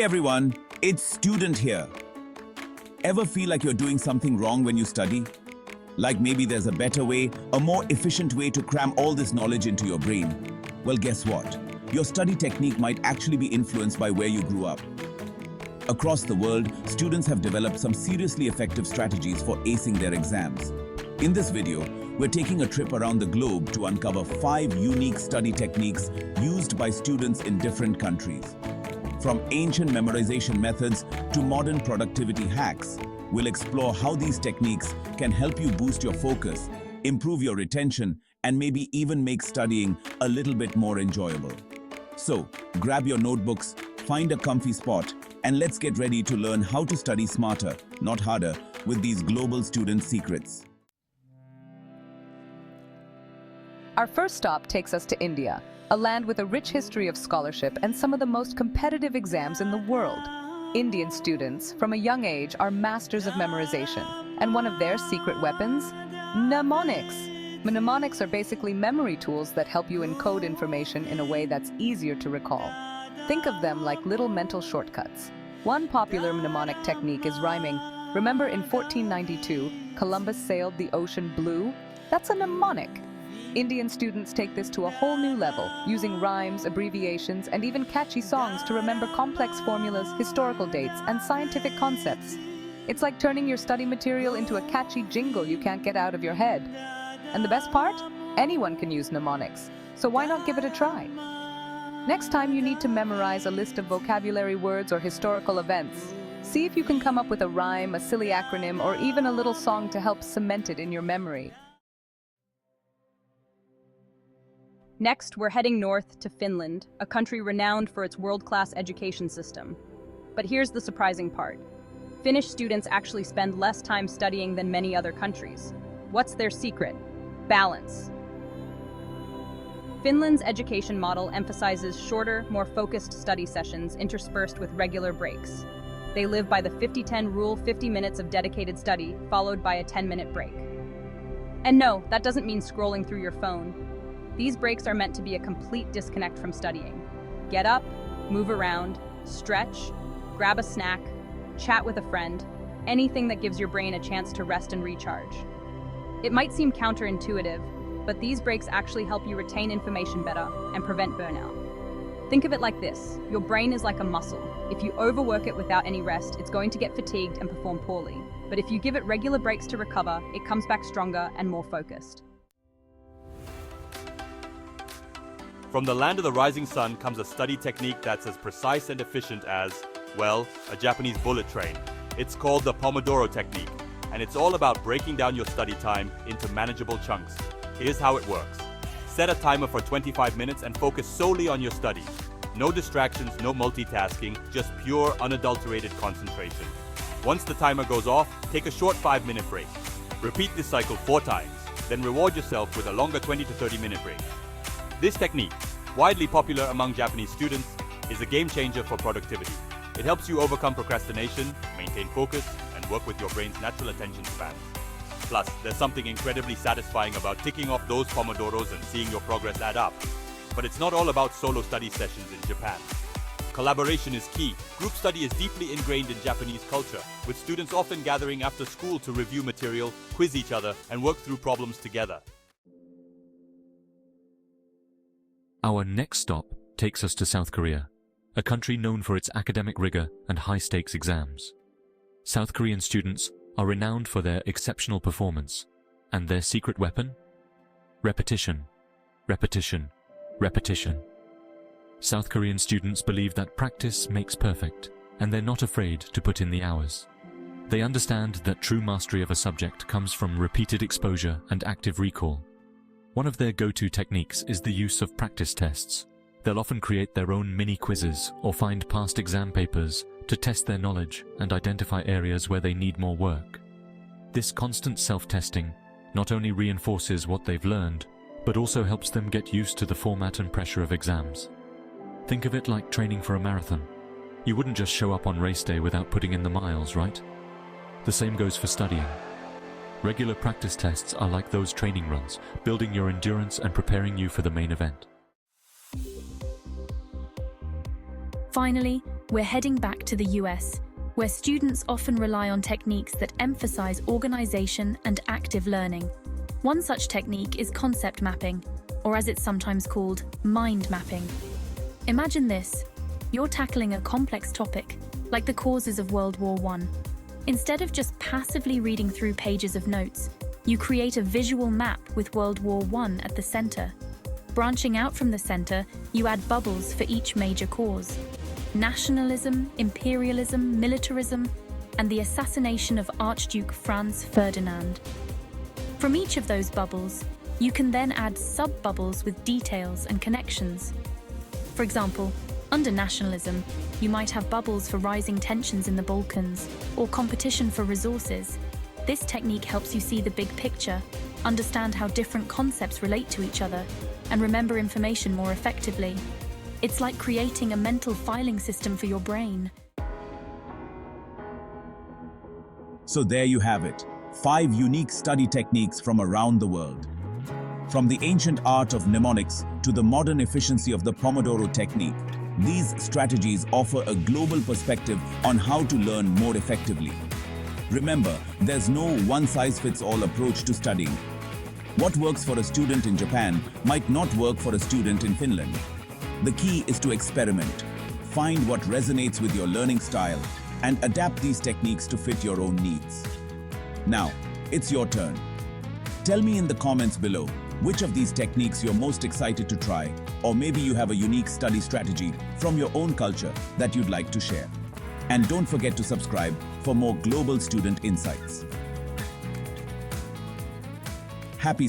everyone, it's Student here. Ever feel like you're doing something wrong when you study? Like maybe there's a better way, a more efficient way to cram all this knowledge into your brain? Well, guess what? Your study technique might actually be influenced by where you grew up. Across the world, students have developed some seriously effective strategies for acing their exams. In this video, we're taking a trip around the globe to uncover 5 unique study techniques used by students in different countries. From ancient memorization methods to modern productivity hacks, we'll explore how these techniques can help you boost your focus, improve your retention, and maybe even make studying a little bit more enjoyable. So, grab your notebooks, find a comfy spot, and let's get ready to learn how to study smarter, not harder, with these global student secrets. Our first stop takes us to India, a land with a rich history of scholarship and some of the most competitive exams in the world. Indian students, from a young age, are masters of memorization, and one of their secret weapons? Mnemonics. Mnemonics are basically memory tools that help you encode information in a way that's easier to recall. Think of them like little mental shortcuts. One popular mnemonic technique is rhyming. Remember in 1492, Columbus sailed the ocean blue? That's a mnemonic. Indian students take this to a whole new level, using rhymes, abbreviations, and even catchy songs to remember complex formulas, historical dates, and scientific concepts. It's like turning your study material into a catchy jingle you can't get out of your head. And the best part? Anyone can use mnemonics, so why not give it a try? Next time you need to memorize a list of vocabulary words or historical events, see if you can come up with a rhyme, a silly acronym, or even a little song to help cement it in your memory. Next, we're heading north to Finland, a country renowned for its world-class education system. But here's the surprising part. Finnish students actually spend less time studying than many other countries. What's their secret? Balance. Finland's education model emphasizes shorter, more focused study sessions interspersed with regular breaks. They live by the 50-10 rule, 50 minutes of dedicated study, followed by a 10-minute break. And no, that doesn't mean scrolling through your phone. These breaks are meant to be a complete disconnect from studying. Get up, move around, stretch, grab a snack, chat with a friend, anything that gives your brain a chance to rest and recharge. It might seem counterintuitive, but these breaks actually help you retain information better and prevent burnout. Think of it like this: your brain is like a muscle. If you overwork it without any rest, it's going to get fatigued and perform poorly. But if you give it regular breaks to recover, it comes back stronger and more focused. From the land of the rising sun comes a study technique that's as precise and efficient as, well, a Japanese bullet train. It's called the Pomodoro technique, and it's all about breaking down your study time into manageable chunks. Here's how it works. Set a timer for 25 minutes and focus solely on your studies. No distractions, no multitasking, just pure, unadulterated concentration. Once the timer goes off, take a short 5-minute break. Repeat this cycle 4 times, then reward yourself with a longer 20 to 30-minute break. This technique, widely popular among Japanese students, is a game changer for productivity. It helps you overcome procrastination, maintain focus, and work with your brain's natural attention span. Plus, there's something incredibly satisfying about ticking off those Pomodoros and seeing your progress add up. But it's not all about solo study sessions in Japan. Collaboration is key. Group study is deeply ingrained in Japanese culture, with students often gathering after school to review material, quiz each other, and work through problems together. Our next stop takes us to South Korea, a country known for its academic rigor and high-stakes exams. South Korean students are renowned for their exceptional performance, and their secret weapon? Repetition, repetition, repetition. South Korean students believe that practice makes perfect, and they're not afraid to put in the hours. They understand that true mastery of a subject comes from repeated exposure and active recall. One of their go-to techniques is the use of practice tests. They'll often create their own mini-quizzes or find past exam papers to test their knowledge and identify areas where they need more work. This constant self-testing not only reinforces what they've learned, but also helps them get used to the format and pressure of exams. Think of it like training for a marathon. You wouldn't just show up on race day without putting in the miles, right? The same goes for studying. Regular practice tests are like those training runs, building your endurance and preparing you for the main event. Finally, we're heading back to the US, where students often rely on techniques that emphasize organization and active learning. One such technique is concept mapping, or as it's sometimes called, mind mapping. Imagine this: you're tackling a complex topic, like the causes of World War I. Instead of just passively reading through pages of notes, you create a visual map with World War I at the center. Branching out from the center, you add bubbles for each major cause: nationalism, imperialism, militarism, and the assassination of Archduke Franz Ferdinand. From each of those bubbles, you can then add sub-bubbles with details and connections. For example, under nationalism, you might have bubbles for rising tensions in the Balkans or competition for resources. This technique helps you see the big picture, understand how different concepts relate to each other, and remember information more effectively. It's like creating a mental filing system for your brain. So there you have it, 5 unique study techniques from around the world. From the ancient art of mnemonics to the modern efficiency of the Pomodoro technique, these strategies offer a global perspective on how to learn more effectively. Remember, there's no one-size-fits-all approach to studying. What works for a student in Japan might not work for a student in Finland. The key is to experiment, find what resonates with your learning style, and adapt these techniques to fit your own needs. Now, it's your turn. Tell me in the comments below which of these techniques you're most excited to try, or maybe you have a unique study strategy from your own culture that you'd like to share. And don't forget to subscribe for more global student insights. Happy